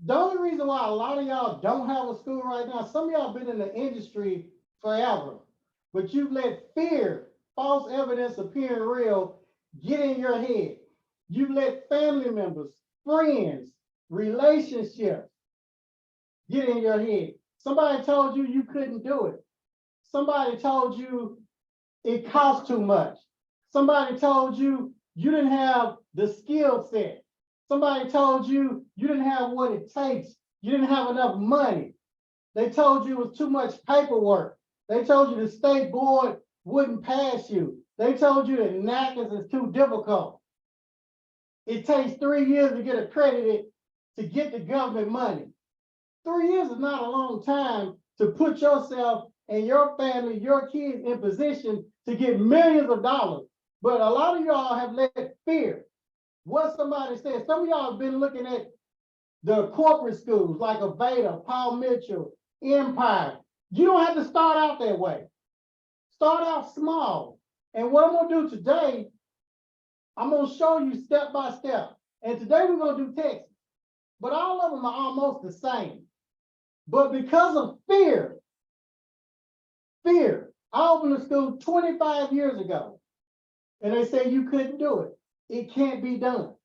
The only reason why a lot of y'all don't have a school right now, some of y'all been in the industry forever, but you've let fear, false evidence appearing real, get in your head. You've let family members, friends, relationships get in your head. Somebody told you you couldn't do it. Somebody told you it cost too much. Somebody told you you didn't have the skill set. Somebody told you you didn't have what it takes. You didn't have enough money. They told you it was too much paperwork. They told you the state board wouldn't pass you. They told you that NACAS is too difficult. It takes 3 years to get accredited to get the government money. 3 years is not a long time to put yourself and your family, your kids in position to get millions of dollars. But a lot of y'all have let fear, what somebody said. Some of y'all have been looking at the corporate schools like Aveda, Paul Mitchell, Empire. You don't have to start out that way. Start out small. And what I'm gonna do today, I'm gonna show you step by step. And today we're gonna do Texas, but all of them are almost the same. But because of fear, I opened a school 25 years ago, and they said you couldn't do it. It can't be done.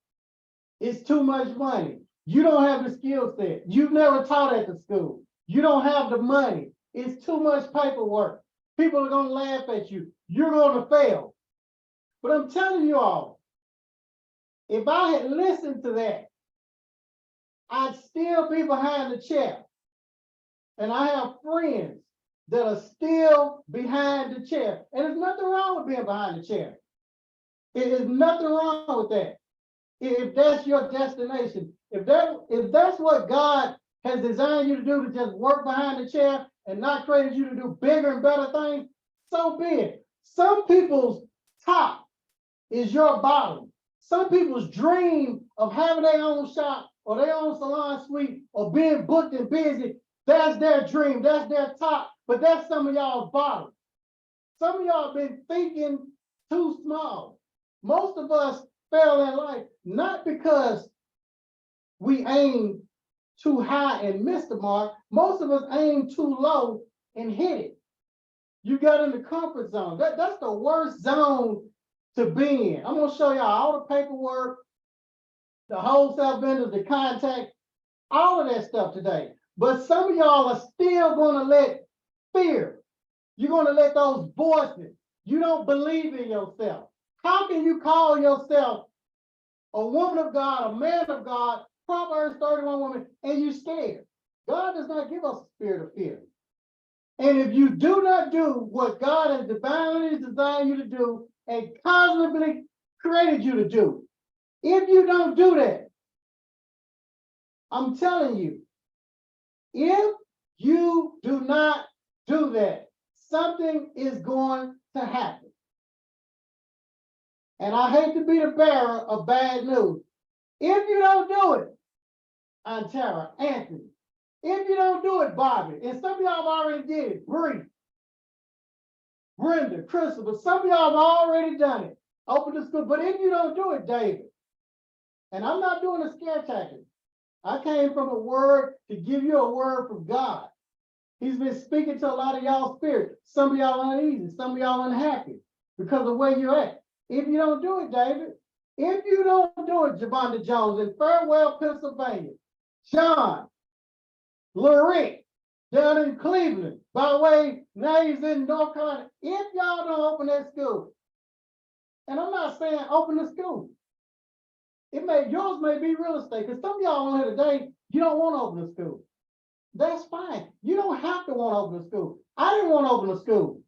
It's too much money. You don't have the skill set. You've never taught at the school. You don't have the money. It's too much paperwork. People are gonna laugh at you. You're gonna fail. But I'm telling you all, if I had listened to that, I'd still be behind the chair. And I have friends that are still behind the chair. And there's nothing wrong with being behind the chair. It is nothing wrong with that. If that's your destination, if that's what God has designed you to do, to just work behind the chair and not created you to do bigger and better things, so be it. Some people's top is your bottom. Some people's dream of having their own shop or their own salon suite or being booked and busy, that's their dream, that's their top, but that's some of y'all's bottom. Some of y'all been thinking too small. Most of us fail in life, not because we aim too high and missed the mark. Most of us aim too low and hit it. You got in the comfort zone. That's the worst zone to be in. I'm gonna show y'all all the paperwork, the wholesale vendors, the contact, all of that stuff today. But some of y'all are still gonna let fear. You're gonna let those voices. You don't believe in yourself. How can you call yourself a woman of God, a man of God, Proverbs 31 woman, and you scared? God does not give us a spirit of fear. And if you do not do what God has divinely designed you to do and cosmically created you to do, if you don't do that, I'm telling you, if you do not do that, something is going to happen. And I hate to be the bearer of bad news. If you don't do it, Antara, Anthony, if you don't do it, Bobby, and some of y'all already did it, Bree, Brenda, Crystal, but some of y'all have already done it. Open the school. But if you don't do it, David, and I'm not doing a scare tactic. I came from a word to give you a word from God. He's been speaking to a lot of y'all spirit. Some of y'all uneasy, some of y'all unhappy because of where you're at. If you don't do it, David, if you don't do it, Javonda Jones in Fairwell, Pennsylvania, John, Lorette, down in Cleveland, by the way, now he's in North Carolina. If y'all don't open that school, and I'm not saying open the school, yours may be real estate, because some of y'all on here today, you don't want to open a school. That's fine. You don't have to want to open a school. I didn't want to open a school,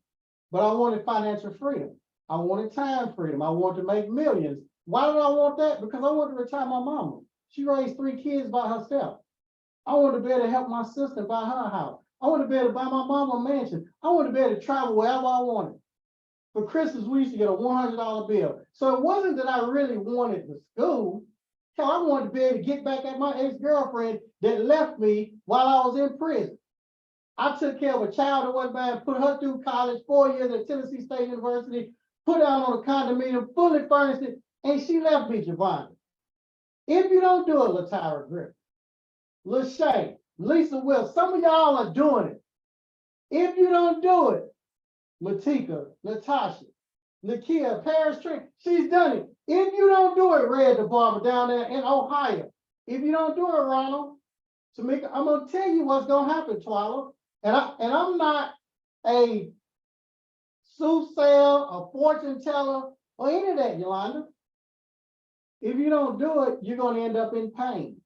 but I wanted financial freedom. I wanted time freedom. I wanted to make millions. Why did I want that? Because I wanted to retire my mama. She raised 3 kids by herself. I wanted to be able to help my sister buy her house. I wanted to be able to buy my mama a mansion. I wanted to be able to travel wherever I wanted. For Christmas, we used to get a $100 bill. So it wasn't that I really wanted the school. Hell, I wanted to be able to get back at my ex-girlfriend that left me while I was in prison. I took care of a child that wasn't bad, put her through college, 4 years at Tennessee State University, put her out on a condominium, fully furnished it, and she left me, Javonda. If you don't do it, Latara Griffin, Lachey, Lisa Will, some of y'all are doing it. If you don't do it, Latika, Natasha, Nakia, Paris Trent, she's done it. If you don't do it, Red the Barber down there in Ohio, if you don't do it, Ronald, Tamika, I'm gonna tell you what's gonna happen, Twila. And I'm not a soothsayer, a fortune teller, or any of that, Yolanda. If you don't do it, you're gonna end up in pain.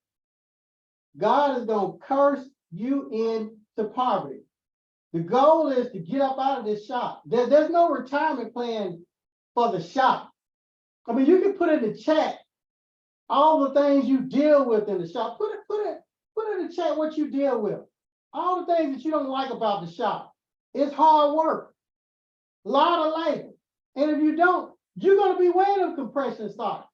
God is gonna curse you into poverty. The goal is to get up out of this shop. There's no retirement plan for the shop. I mean, you can put in the chat all the things you deal with in the shop. Put in the chat what you deal with. All the things that you don't like about the shop. It's hard work, a lot of labor. And if you don't, you're going to be wearing them compression socks.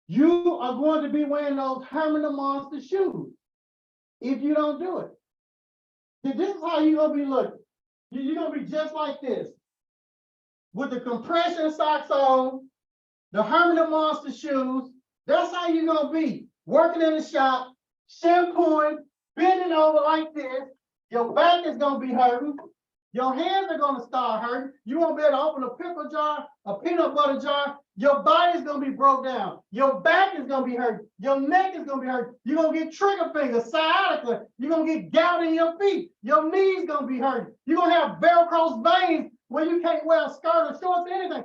You are going to be wearing those Herman the Monster shoes if you don't do it. This is how you're going to be looking. You're going to be just like this. With the compression socks on, the Herman the Monster shoes. That's how you're going to be. Working in the shop, shampooing, bending over like this. Your back is going to be hurting. Your hands are going to start hurting. You won't be able to open a pickle jar, a peanut butter jar. Your body's going to be broke down. Your back is going to be hurting. Your neck is going to be hurting. You're going to get trigger fingers, sciatica. You're going to get gout in your feet. Your knees going to be hurting. You're going to have varicose veins where you can't wear a skirt or shorts or anything.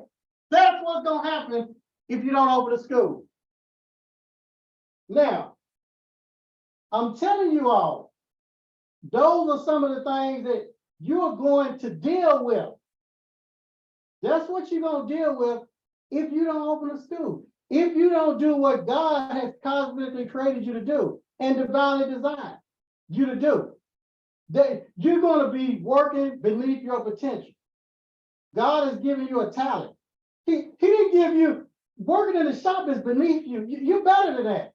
That's what's going to happen if you don't open a school. Now, I'm telling you all, those are some of the things that you're going to deal with. That's what you're going to deal with if you don't open a school. If you don't do what God has cosmically created you to do and divinely designed you to do, that you're going to be working beneath your potential. God has given you a talent. He didn't give you, working in the shop is beneath you. You're better than that.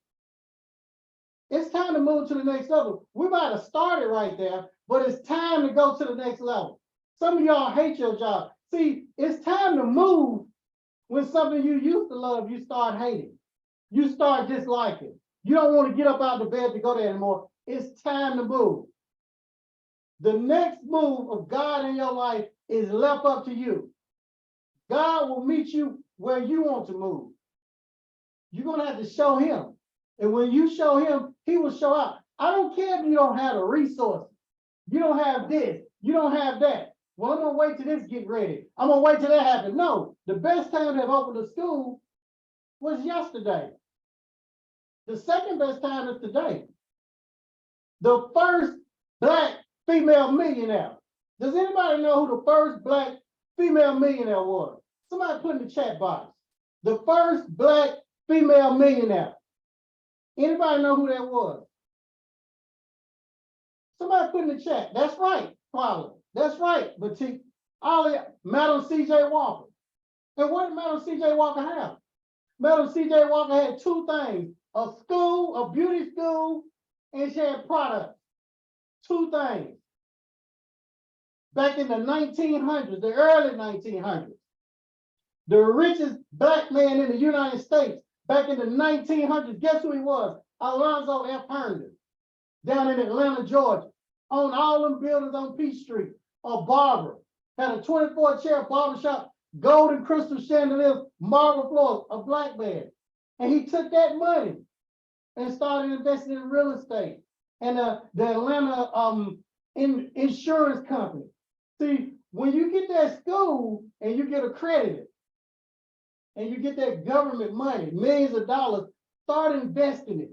It's time to move to the next level. We might have started right there, but it's time to go to the next level. Some of y'all hate your job. See, it's time to move when something you used to love, you start hating. You start disliking. You don't want to get up out of bed to go there anymore. It's time to move. The next move of God in your life is left up to you. God will meet you where you want to move. You're going to have to show him. And when you show him, he will show up. I don't care if you don't have the resources. You don't have this. You don't have that. Well, I'm going to wait till this get ready. I'm going to wait till that happens. No, the best time to have opened a school was yesterday. The second best time is today. The first Black female millionaire. Does anybody know who the first Black female millionaire was? Somebody put in the chat box. The first Black female millionaire. Anybody know who that was? Somebody put in the chat. That's right, Paula. That's right, Batik. Madam C.J. Walker. And what did Madam C.J. Walker have? Madam C.J. Walker had two things: a school, a beauty school, and she had products. Two things. Back in the 1900s, the early 1900s, the richest Black man in the United States, back in the 1900s, guess who he was? Alonzo F. Herndon, down in Atlanta, Georgia, owned all them buildings on Peachtree. A barber, had a 24-chair barbershop, golden crystal chandeliers, marble floors, a Black man. And he took that money and started investing in real estate and the Atlanta insurance company. See, when you get that school and you get accredited and you get that government money, millions of dollars, start investing it.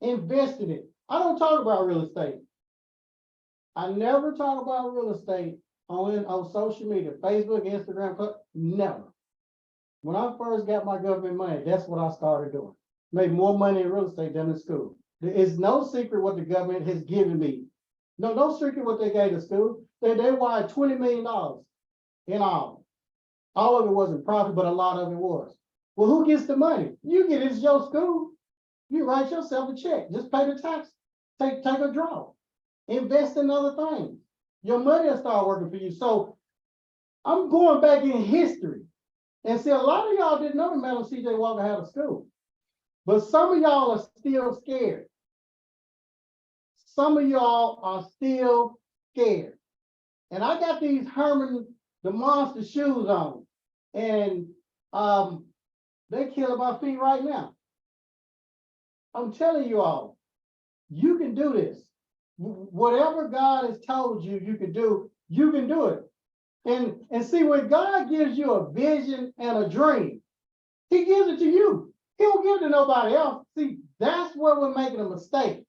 Invest in it. I don't talk about real estate. I never talk about real estate on social media, Facebook, Instagram, never. When I first got my government money, that's what I started doing. Made more money in real estate than in school. It's no secret what the government has given me. No secret what they gave to school. They wired $20 million in all. All of it wasn't profit, but a lot of it was. Well, who gets the money? You get it, it's your school. You write yourself a check. Just pay the tax. Take a draw. Invest in other things. Your money will start working for you. So I'm going back in history. And see, a lot of y'all didn't know that Madam C.J. Walker had a school. But some of y'all are still scared. some of y'all are still scared. And I got these Herman the Monster shoes on, and they killing my feet right now. I'm telling you all, you can do this. Whatever God has told you you can do, you can do it. And see, when God gives you a vision and a dream, he gives it to you. He don't give it to nobody else. See, that's where we're making a mistake.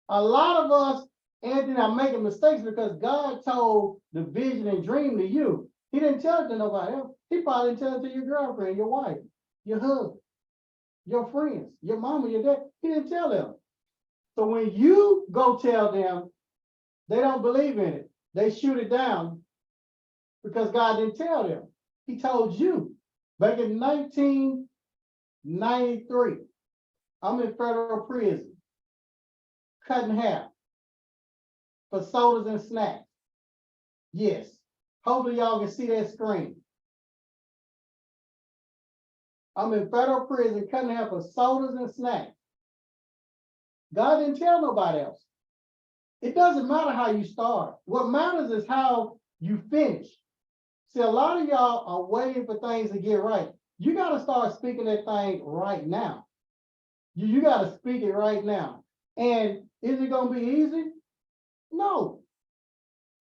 A lot of us, Anthony, are making mistakes because God told the vision and dream to you. He didn't tell it to nobody else. He probably didn't tell it to your girlfriend, your wife, your husband, your friends, your mama, your dad. He didn't tell them. So when you go tell them, they don't believe in it. They shoot it down because God didn't tell them. He told you. Back in 1993, I'm in federal prison, cutting hair for sodas and snacks. Yes. Hopefully y'all can see that screen. I'm in federal prison, cutting hair for sodas and snacks. God didn't tell nobody else. It doesn't matter how you start. What matters is how you finish. See, a lot of y'all are waiting for things to get right. You got to start speaking that thing right now. You got to speak it right now. And is it going to be easy? No.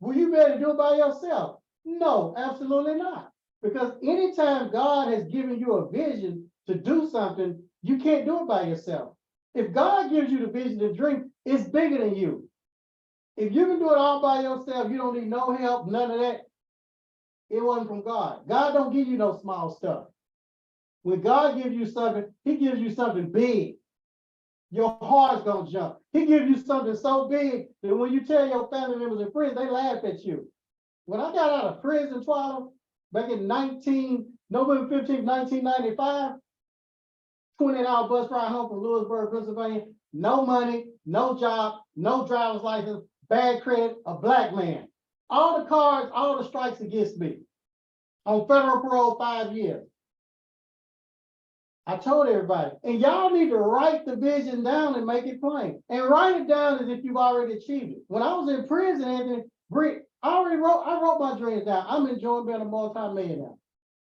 Will you be able to do it by yourself? No, absolutely not. Because anytime God has given you a vision to do something, you can't do it by yourself. If God gives you the vision to dream, it's bigger than you. If you can do it all by yourself, you don't need no help, none of that. It wasn't from God. God don't give you no small stuff. When God gives you something, he gives you something big. Your heart's gonna jump. He gives you something so big that when you tell your family members and friends, they laugh at you. When I got out of prison, Twyla, back in November 15th, 1995, 20-hour bus ride home from Lewisburg, Pennsylvania, no money, no job, no driver's license, bad credit, a black man. All the cards, all the strikes against me. On federal parole, 5 years. I told everybody, and y'all need to write the vision down and make it plain. And write it down as if you've already achieved it. When I was in prison, Anthony, I wrote my dreams down. I'm enjoying being a multi-millionaire.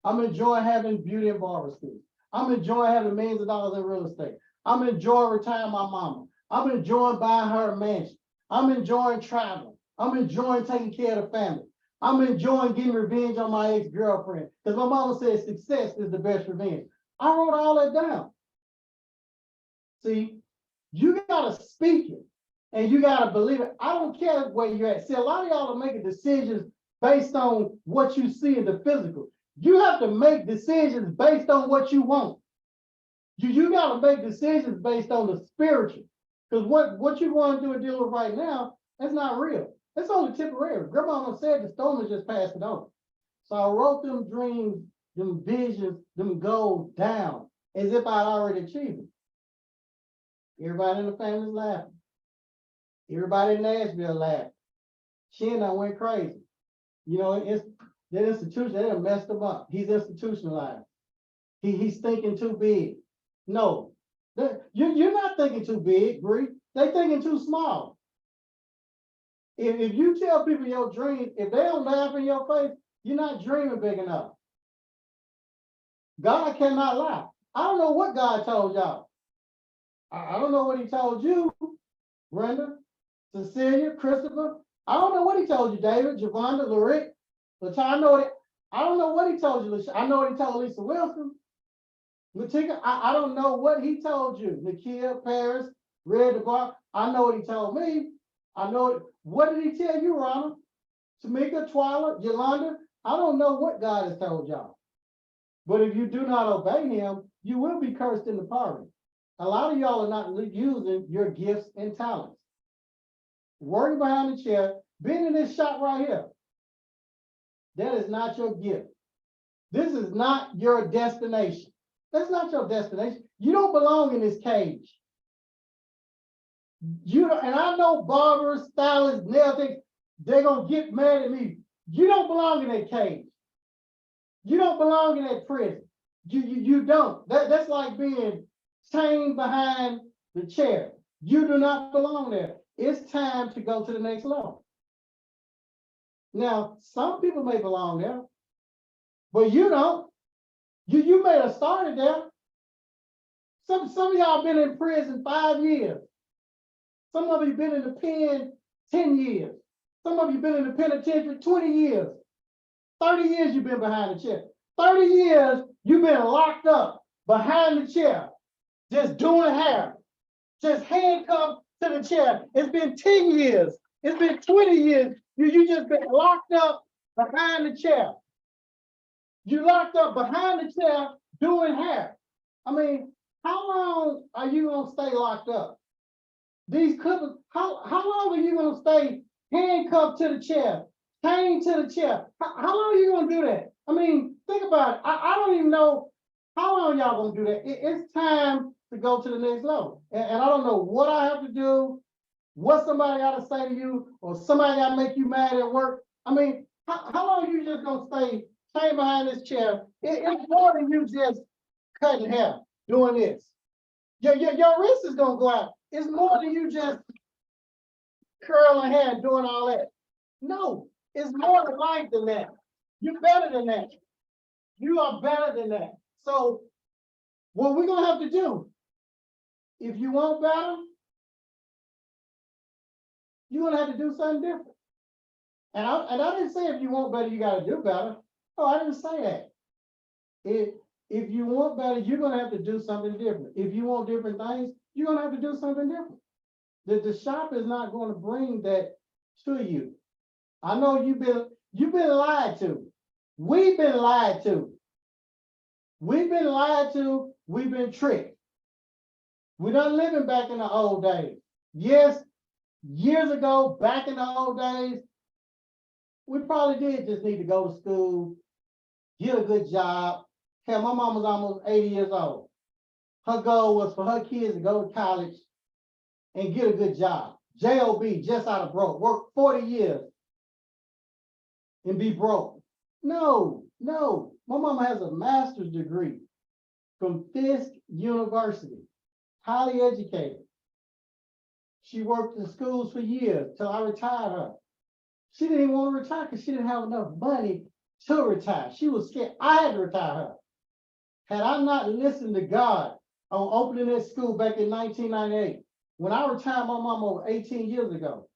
I'm enjoying having beauty and barber schools. I'm enjoying having millions of dollars in real estate. I'm enjoying retiring my mama. I'm enjoying buying her a mansion. I'm enjoying traveling. I'm enjoying taking care of the family. I'm enjoying getting revenge on my ex-girlfriend. Because my mama said success is the best revenge. I wrote all that down. See, you gotta speak it and you gotta believe it. I don't care where you're at. See, a lot of y'all are making decisions based on what you see in the physical. You have to make decisions based on what you want. You gotta make decisions based on the spiritual. Because what you want to do and deal with right now, that's not real. It's only temporary. Grandma said the storm has just passed it on. So I wrote them dreams, them visions, them goals down as if I'd already achieved it. Everybody in the family's laughing. Everybody in Nashville laughed. She and I went crazy. You know, it's that institution, they done messed him up. He's institutionalized. He's thinking too big. No, you're not thinking too big, Bree. They thinking too small. If you tell people your dreams, if they don't laugh in your face, you're not dreaming big enough. God cannot lie. I don't know what God told y'all. I don't know what he told you, Brenda, Cecilia, Christopher. I don't know what he told you, David, Javonda, Lorette. But I don't know what he told you. I know what he told Lisa Wilson. Latika, I don't know what he told you. Nakia, Paris, Red the Bar. I know what he told me. I know it. What did he tell you, Ronald? Tamika, Twyla, Yolanda? I don't know what God has told y'all. But if you do not obey him, you will be cursed into poverty. A lot of y'all are not using your gifts and talents. Working behind the chair, being in this shop right here. That is not your gift. This is not your destination. That's not your destination. You don't belong in this cage. And I know barbers, stylists, nail things, they're gonna get mad at me. You don't belong in that cage. You don't belong in that prison. You don't. That's like being chained behind the chair. You do not belong there. It's time to go to the next level. Now, some people may belong there, but you don't. You may have started there. Some of y'all been in prison 5 years. Some of you been in the pen 10 years. Some of you been in the penitentiary 20 years. 30 years you've been behind the chair. 30 years you've been locked up behind the chair, just doing hair, just handcuffed to the chair. It's been 10 years. It's been 20 years. You just been locked up behind the chair. You locked up behind the chair doing hair. I mean, how long are you gonna stay locked up? These couples, how long are you gonna stay handcuffed to the chair, chained to the chair? How long are you gonna do that? I mean, think about it. I don't even know how long y'all gonna do that. It's time to go to the next level. And I don't know what I have to do, what somebody gotta say to you, or somebody gotta make you mad at work. I mean, how long are you just gonna stay chained behind this chair? It's more than you just cutting hair, doing this. Your wrist is gonna go out. It's more than you just curling hair and doing all that. No, it's more to life than that. You're better than that. You are better than that. So what we're gonna have to do, if you want better, you're gonna have to do something different. And I didn't say if you want better, you gotta do better. No, I didn't say that. If you want better, you're gonna have to do something different. If you want different things, you're gonna have to do something different. The shop is not going to bring that to you. I know you've been lied to. We've been lied to. We've been lied to. We've been tricked. We're not living back in the old days. Yes, years ago, back in the old days, we probably did just need to go to school, get a good job. Hell, my mom was almost 80 years old. Her goal was for her kids to go to college and get a good job. JOB, just out of broke, work 40 years and be broke. No. My mama has a master's degree from Fisk University, highly educated. She worked in schools for years till I retired her. She didn't even want to retire because she didn't have enough money to retire. She was scared. I had to retire her. Had I not listened to God on opening that school back in 1998, when I retired my mom over 18 years ago,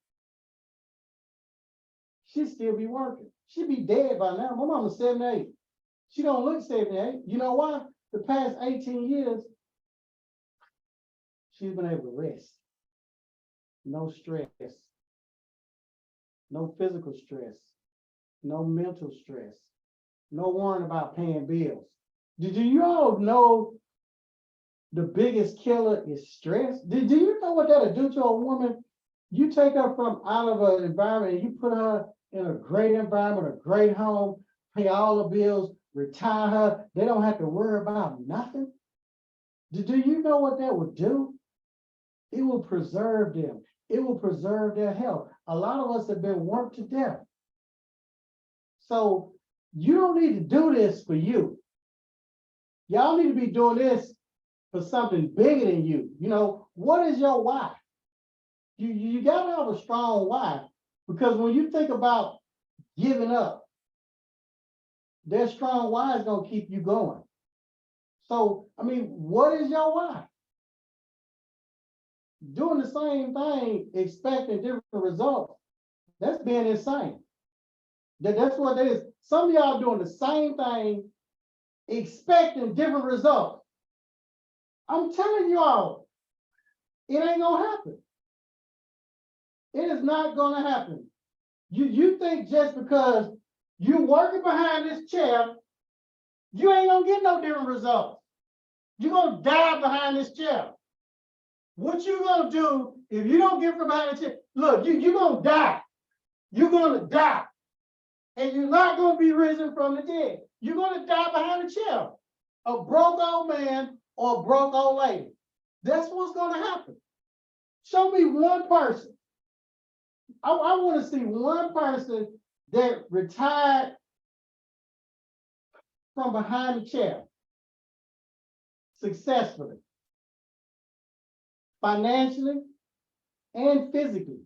she'd still be working. She'd be dead by now. My mama's 78. She don't look 78. You know why? The past 18 years, she's been able to rest. No stress. No physical stress. No mental stress. No worrying about paying bills. Did you all know the biggest killer is stress? Do you know what that'll do to a woman? You take her from out of an environment and you put her in a great environment, a great home, pay all the bills, retire her. They don't have to worry about nothing. Do you know what that would do? It will preserve them. It will preserve their health. A lot of us have been worked to death. So you don't need to do this for you. Y'all need to be doing this for something bigger than you. You know, what is your why? You gotta have a strong why, because when you think about giving up, their strong why is gonna keep you going. So, I mean, what is your why? Doing the same thing, expecting different results, that's being insane. That's what it is. Some of y'all doing the same thing, expecting different results. I'm telling y'all, it ain't gonna happen. It is not gonna happen. You think just because you working behind this chair, you ain't gonna get no different results. You're gonna die behind this chair. What you gonna do if you don't get from behind the chair? Look, you're gonna die. You're gonna die. And you're not gonna be risen from the dead. You're gonna die behind the chair. A broke old man or a broke old lady. That's what's gonna happen. Show me one person. I want to see one person that retired from behind the chair successfully, financially, and physically.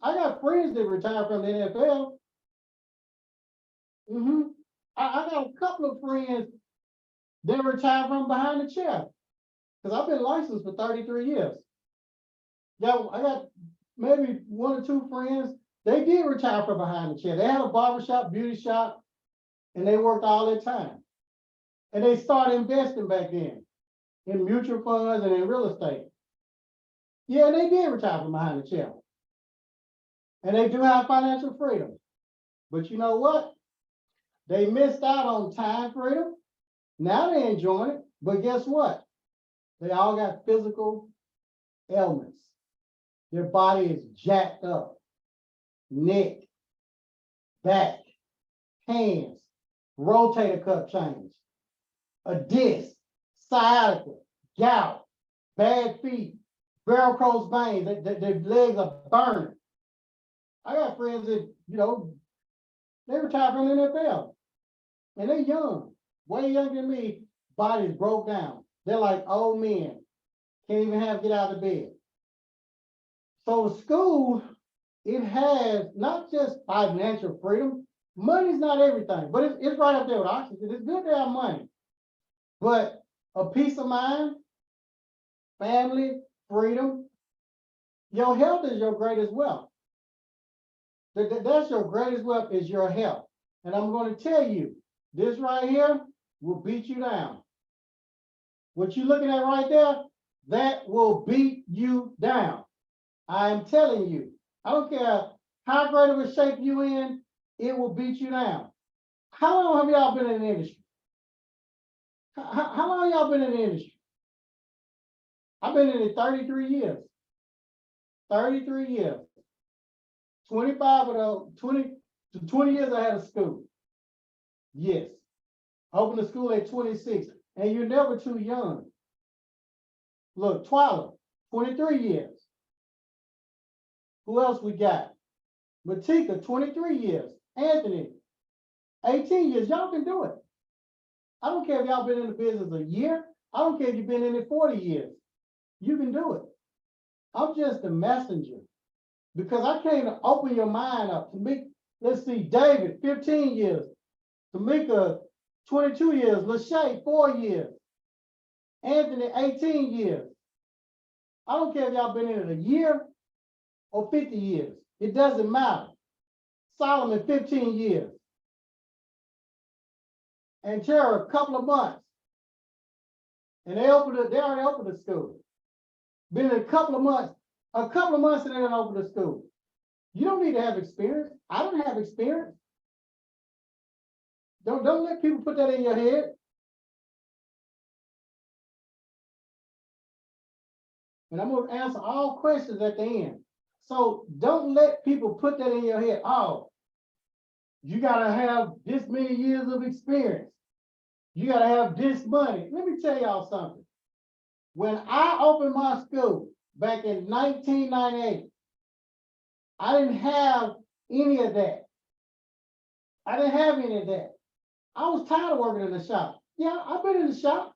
I got friends that retired from the NFL. I got a couple of friends that retired from behind the chair because I've been licensed for 33 years. Yeah, I got maybe one or two friends. They did retire from behind the chair. They had a barbershop, beauty shop, and they worked all that time. And they started investing back then in mutual funds and in real estate. Yeah, they did retire from behind the chair. And they do have financial freedom. But you know what? They missed out on time freedom. Now they're enjoying it. But guess what? They all got physical ailments. Their body is jacked up. Neck, back, hands, rotator cuff change, a disc, sciatica, gout, bad feet, varicose veins, their legs are burning. I got friends that, they retired from the NFL and they're young, way younger than me, bodies broke down. They're like old men, can't even get out of bed. So the school, it has not just financial freedom. Money's not everything, but it's right up there with oxygen. It's good to have money, but a peace of mind, family, freedom, your health is your greatest wealth. That's your greatest wealth is your health. And I'm going to tell you, this right here will beat you down. What you're looking at right there, that will beat you down. I'm telling you, I don't care how great of a shape you in, it will beat you down. How long have y'all been in the industry? How long y'all been in the industry? I've been in it 33 years. 33 years. 25 of those, 20 years I had a school. Yes. I opened the school at 26. And you're never too young. Look, Twyla, 23 years. Who else we got? Matika, 23 years. Anthony, 18 years. Y'all can do it. I don't care if y'all been in the business a year. I don't care if you've been in it 40 years. You can do it. I'm just a messenger because I came to open your mind up. To me, let's see, David, 15 years. Tamika, 22 years. Lachey, 4 years. Anthony, 18 years. I don't care if y'all been in it a year or 50 years. It doesn't matter. Solomon, 15 years. And Tara, a couple of months. And they already opened the school. Been in a couple of months and they didn't open the school. You don't need to have experience. I don't have experience. Don't let people put that in your head. And I'm going to answer all questions at the end. So don't let people put that in your head. Oh, you got to have this many years of experience. You got to have this money. Let me tell y'all something. When I opened my school back in 1998, I didn't have any of that. I didn't have any of that. I was tired of working in the shop. Yeah, I've been in the shop.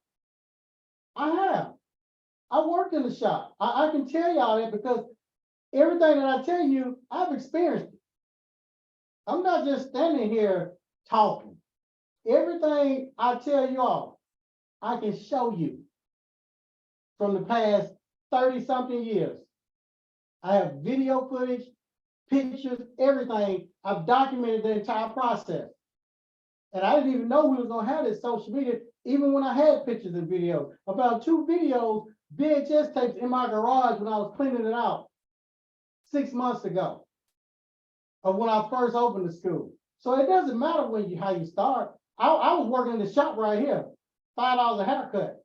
I have. I worked in the shop. I can tell y'all that because everything that I tell you, I've experienced it. I'm not just standing here talking. Everything I tell you all, I can show you from the past 30-something years. I have video footage, pictures, everything. I've documented the entire process. And I didn't even know we was gonna have this social media, even when I had pictures and videos. About 2 videos, VHS tapes in my garage when I was cleaning it out 6 months ago of when I first opened the school. So it doesn't matter how you start. I was working in the shop right here, $5 a haircut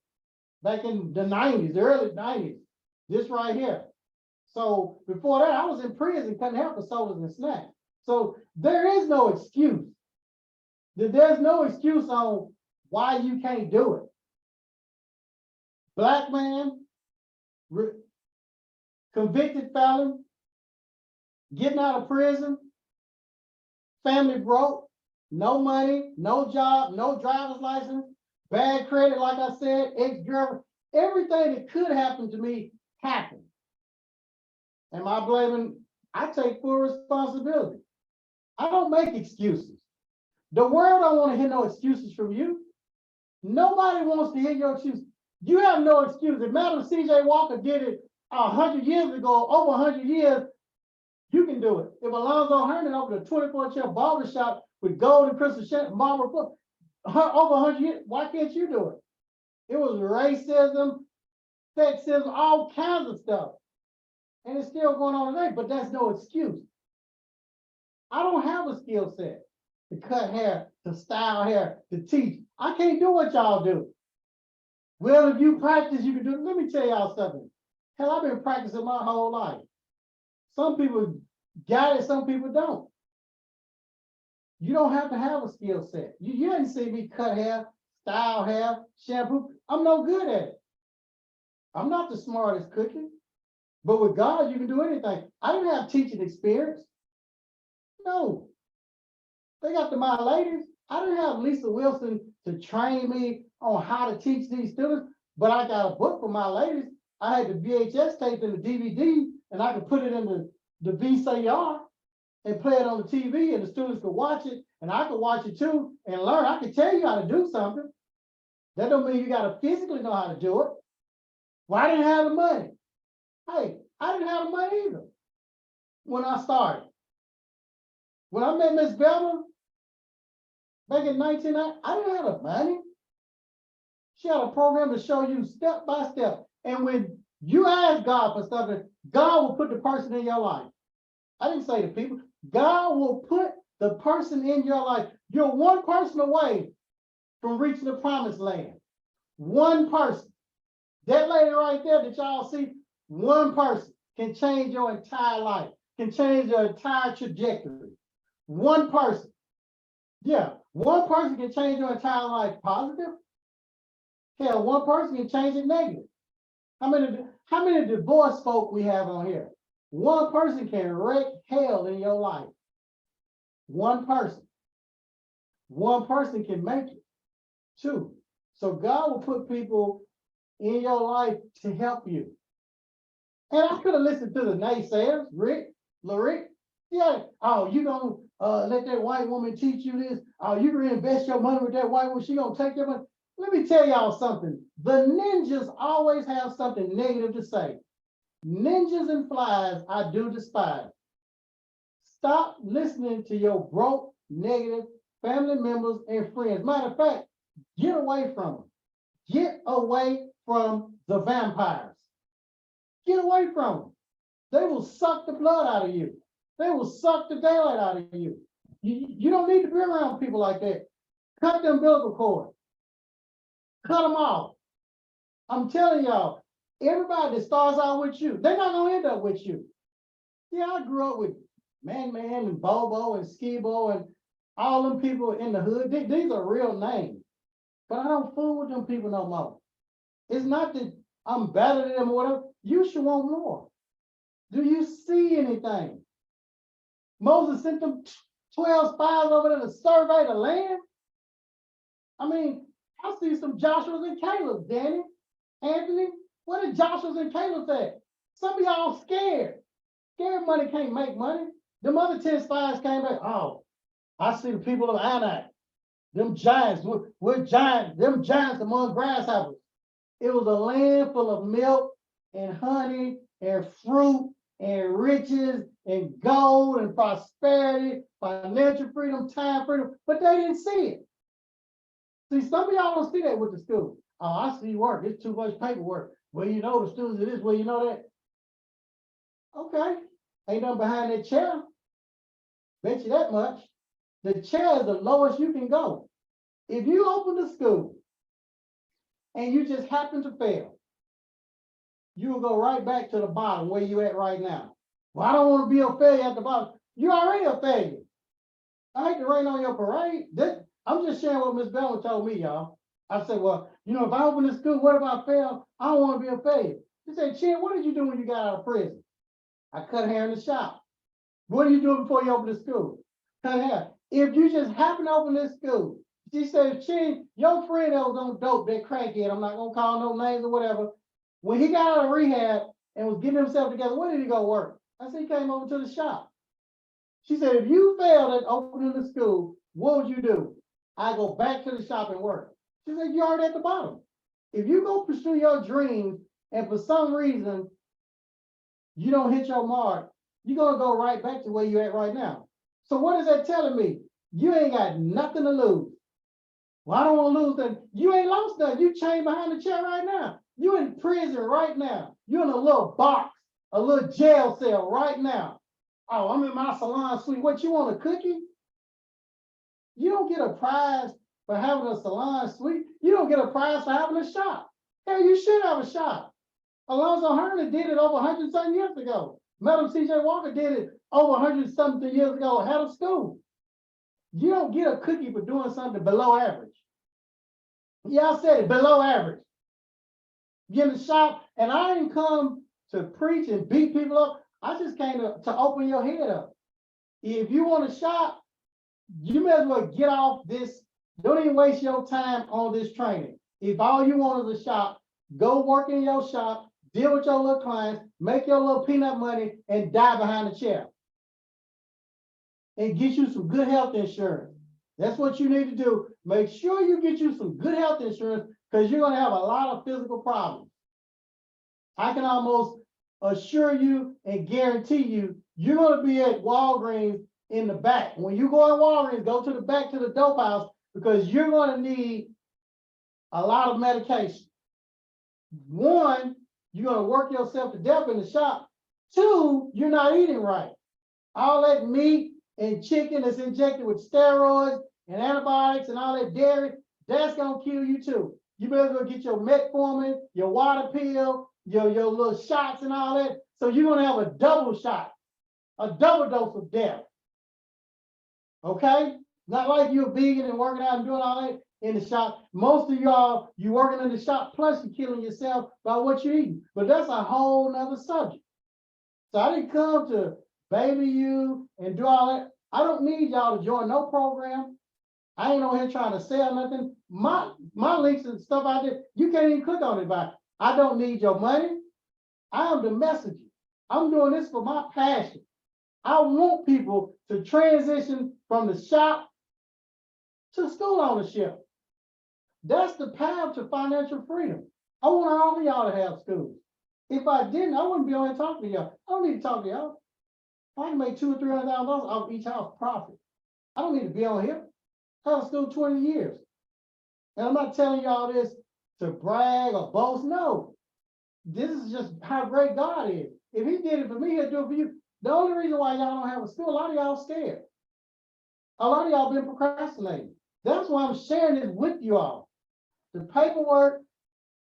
back in the 90s, the early 90s, this right here. So before that, I was in prison cutting hair for sodas and snacks. So there is no excuse. There's no excuse on why you can't do it. Black man, convicted felon, getting out of prison, family broke, no money, no job, no driver's license, bad credit, like I said, ex-girlfriend, everything that could happen to me happened. Am I blaming? I take full responsibility. I don't make excuses. The world don't want to hear no excuses from you. Nobody wants to hear your excuses. You have no excuse. If Madam C.J. Walker did it 100 years ago, over 100 years, you can do it. If Alonzo Herman opened a 24-chair barbershop with gold and crystal marble over 100 years, why can't you do it? It was racism, sexism, all kinds of stuff. And it's still going on today, but that's no excuse. I don't have a skill set to cut hair, to style hair, to teach. I can't do what y'all do. Well, if you practice, you can do it. Let me tell y'all something. Hell, I've been practicing my whole life. Some people got it, some people don't. You don't have to have a skill set. You didn't see me cut hair, style hair, shampoo. I'm no good at it. I'm not the smartest cookie. But with God, you can do anything. I didn't have teaching experience. No. They got the my ladies. I didn't have Lisa Wilson to train me on how to teach these students, but I got a book for my ladies. I had the VHS tape and the DVD, and I could put it in the VCR and play it on the TV, and the students could watch it, and I could watch it too and learn. I could tell you how to do something. That don't mean you got to physically know how to do it. Well, I didn't have the money. Hey, I didn't have the money either when I started. When I met Miss Belma back in 1990, I didn't have the money. She had a program to show you step by step. And when you ask God for something, God will put the person in your life. I didn't say the people. God will put the person in your life. You're one person away from reaching the promised land. One person. That lady right there that y'all see, one person can change your entire life, can change your entire trajectory. One person. Yeah, one person can change your entire life positive. Hell, one person can change it negative. How many divorced folk we have on here? One person can wreak hell in your life. One person. One person can make it. Two. So God will put people in your life to help you. And I could have listened to the naysayers, Rick. Yeah, oh, you gonna let that white woman teach you this? Oh, you gonna invest your money with that white woman? She gonna take your money? Let me tell y'all something. The ninjas always have something negative to say. Ninjas and flies, I do despise. Stop listening to your broke, negative family members and friends. Matter of fact, get away from them. Get away from the vampires. Get away from them. They will suck the blood out of you. They will suck the daylight out of you. You don't need to be around people like that. Cut the umbilical cord. Cut them off. I'm telling y'all, everybody that starts out with you, they're not going to end up with you. Yeah, I grew up with Man and Bobo and Skibo and all them people in the hood. These are real names. But I don't fool with them people no more. It's not that I'm better than them or whatever. You should want more. Do you see anything? Moses sent them 12 spies over there to survey the land. I mean, I see some Joshua's and Caleb's, Danny, Anthony. What are Joshua's and Caleb's at? Some of y'all scared. Scared money can't make money. Them other 10 spies came back. Oh, I see the people of Anak. Them giants, we're giants. Them giants among grasshoppers. It was a land full of milk and honey and fruit and riches and gold and prosperity, financial freedom, time freedom, but they didn't see it. See, some of y'all don't see that with the school. Oh, I see work. It's too much paperwork. Well, you know the students of this, well, you know that. Okay. Ain't nothing behind that chair. Bet you that much. The chair is the lowest you can go. If you open the school and you just happen to fail, you will go right back to the bottom where you at right now. Well, I don't want to be a failure at the bottom. You're already a failure. I hate to rain on your parade. I'm just sharing what Miss Bella told me, y'all. I said, well, you know, if I open this school, what if I fail? I don't want to be a failure. She said, Chin, what did you do when you got out of prison? I cut hair in the shop. What are you doing before you open the school? Cut hair. If you just happen to open this school, she said, Chin, your friend that was on dope, that crackhead, I'm not going to call no names or whatever, when he got out of rehab and was getting himself together, where did he go work? I said, he came over to the shop. She said, if you failed at opening the school, what would you do? I go back to the shop and work. She said, you're already at the bottom. If you go pursue your dreams and for some reason you don't hit your mark, you're gonna go right back to where you're at right now. So what is that telling me? You ain't got nothing to lose. Well, I don't want to lose that. You ain't lost nothing. You chained behind the chair right now. You in prison right now. You in a little box, a little jail cell right now. Oh, I'm in my salon suite. What, you want a cookie? You don't get a prize for having a salon suite. You don't get a prize for having a shop. Hell, you should have a shop. Alonzo Herman did it over 100-something years ago. Madam C.J. Walker did it over 100-something years ago, head of school. You don't get a cookie for doing something below average. Yeah, I said it, below average. Get in the shop, and I didn't come to preach and beat people up. I just came to open your head up. If you want to shop, you may as well get off this. Don't even waste your time on this training. If all you want is a shop, go work in your shop, deal with your little clients, make your little peanut money, and die behind the chair. And get you some good health insurance. That's what you need to do. Make sure you get you some good health insurance because you're going to have a lot of physical problems. I can almost assure you and guarantee you, you're going to be at Walgreens in the back. When you go in Walgreens, go to the back to the dope house because you're going to need a lot of medication. One, you're going to work yourself to death in the shop. Two, you're not eating right. All that meat and chicken that's injected with steroids and antibiotics and all that dairy, that's going to kill you too. You better go get your metformin, your water pill, your little shots and all that. So you're going to have a double shot, a double dose of death. Okay? Not like you're vegan and working out and doing all that in the shop. Most of y'all, you working in the shop, plus you're killing yourself by what you're eating. But that's a whole nother subject. So I didn't come to baby you and do all that. I don't need y'all to join no program. I ain't on here trying to sell nothing. My links and stuff I did, you can't even click on it. But I don't need your money. I am the messenger. I'm doing this for my passion. I want people to transition from the shop to school ownership. That's the path to financial freedom. I want all of y'all to have schools. If I didn't, I wouldn't be on here talking to y'all. I don't need to talk to y'all. I can make $200,000 or $300,000 off each house profit. I don't need to be on here. I was school 20 years. And I'm not telling y'all this to brag or boast. No. This is just how great God is. If he did it for me, he'll do it for you. The only reason why y'all don't have a school, a lot of y'all scared. A lot of y'all been procrastinating. That's why I'm sharing this with you all. The paperwork,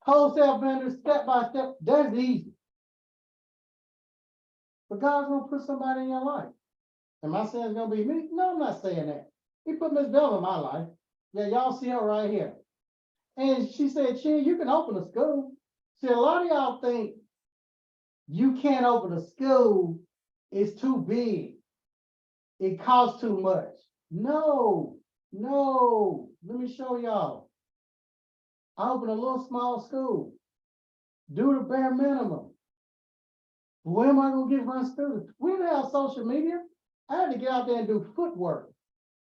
wholesale vendors, step by step, that's easy. But God's gonna put somebody in your life. Am I saying it's gonna be me? No, I'm not saying that. He put Miss Bell in my life. Yeah, y'all see her right here. And she said, Chin, you can open a school. See, a lot of y'all think you can't open a school, it's too big. It costs too much. No. Let me show y'all. I opened a little small school. Do the bare minimum. Where am I gonna get my students? We didn't have social media. I had to get out there and do footwork,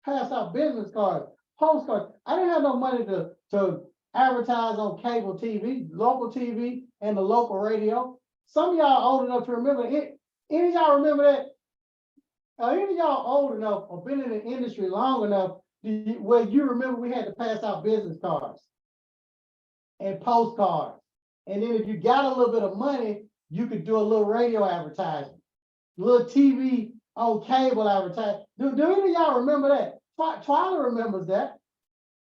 pass out business cards, postcards. I didn't have no money to advertise on cable TV, local TV, and the local radio. Some of y'all old enough to remember it. Any of y'all remember that? Any of y'all old enough or been in the industry long enough where you remember we had to pass out business cards and postcards. And then if you got a little bit of money, you could do a little radio advertising, a little TV on cable advertising. Do any of y'all remember that? Twyla remembers that.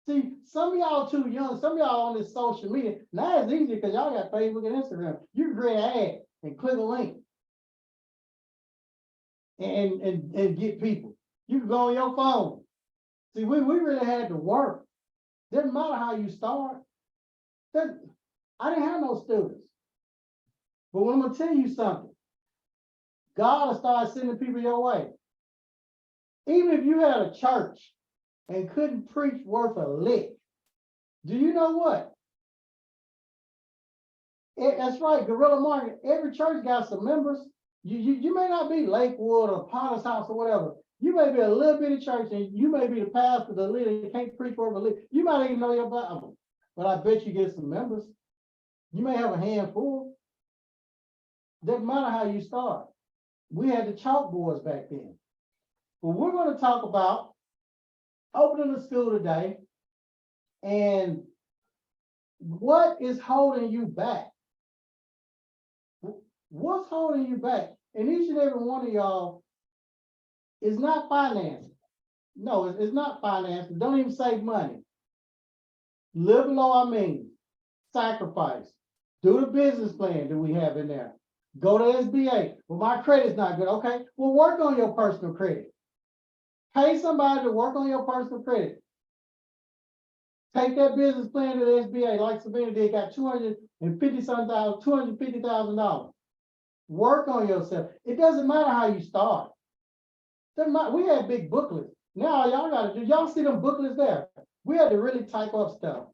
See, some of y'all too young, some of y'all on this social media. Now it's easy because y'all got Facebook and Instagram. You can create an ad and click a link and get people. You can go on your phone. See, we really had to work. Didn't matter how you start. I didn't have no students. But I'm gonna tell you something. God will start sending people your way. Even if you had a church and couldn't preach worth a lick, do you know what? That's right, guerrilla marketing. Every church got some members, You may not be Lakewood or Potter's House or whatever. You may be a little bitty church and you may be the pastor, the leader, you can't preach or believe. You might even know your Bible, but I bet you get some members. You may have a handful. Doesn't matter how you start. We had the chalkboards back then. But we're going to talk about opening the school today and what is holding you back. What's holding you back? And each and every one of y'all is not financing. No, it's not financing. Don't even save money. Live below our means. Sacrifice. Do the business plan that we have in there. Go to SBA. Well, my credit's not good. Okay, well, work on your personal credit. Pay somebody to work on your personal credit. Take that business plan to the SBA, like Sabina did, got $250,000. Work on yourself. It doesn't matter how you start. Doesn't matter. We had big booklets. Now y'all gotta do. Y'all see them booklets there? We had to really type up stuff.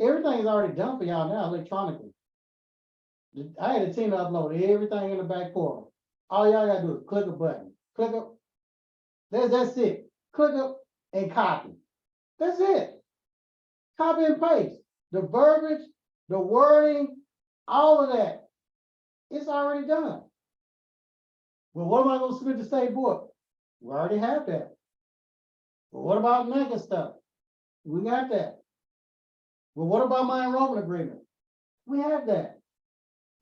Everything's already done for y'all now electronically. I had a team to upload everything in the back portal. All y'all gotta do is click a button. Click up. That's it. Click up and copy. That's it. Copy and paste. The verbiage, the wording, all of that. It's already done. Well, what am I going to submit to state board? We already have that. Well, what about mega stuff? We got that. Well, what about my enrollment agreement? We have that.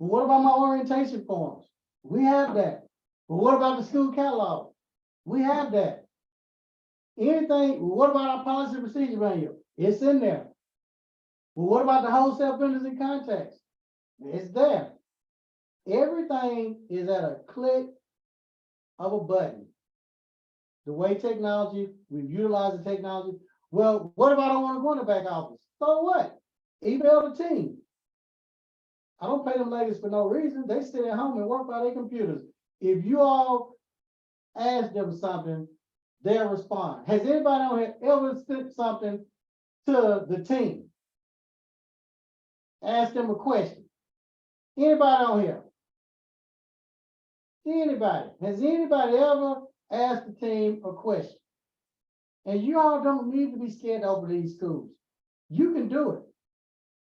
Well, what about my orientation forms? We have that. Well, what about the school catalog? We have that. Anything, what about our policy and procedure manual? It's in there. Well, what about the wholesale vendors and contacts? It's there. Everything is at a click of a button. The way technology, we've utilized the technology. Well, what if I don't want to go in the back office? So what? Email the team. I don't pay them ladies for no reason. They sit at home and work by their computers. If you all ask them something, they'll respond. Has anybody on here ever sent something to the team? Ask them a question. Anybody on here? Anybody? Has anybody ever asked the team a question? And you all don't need to be scared to open these schools. You can do it.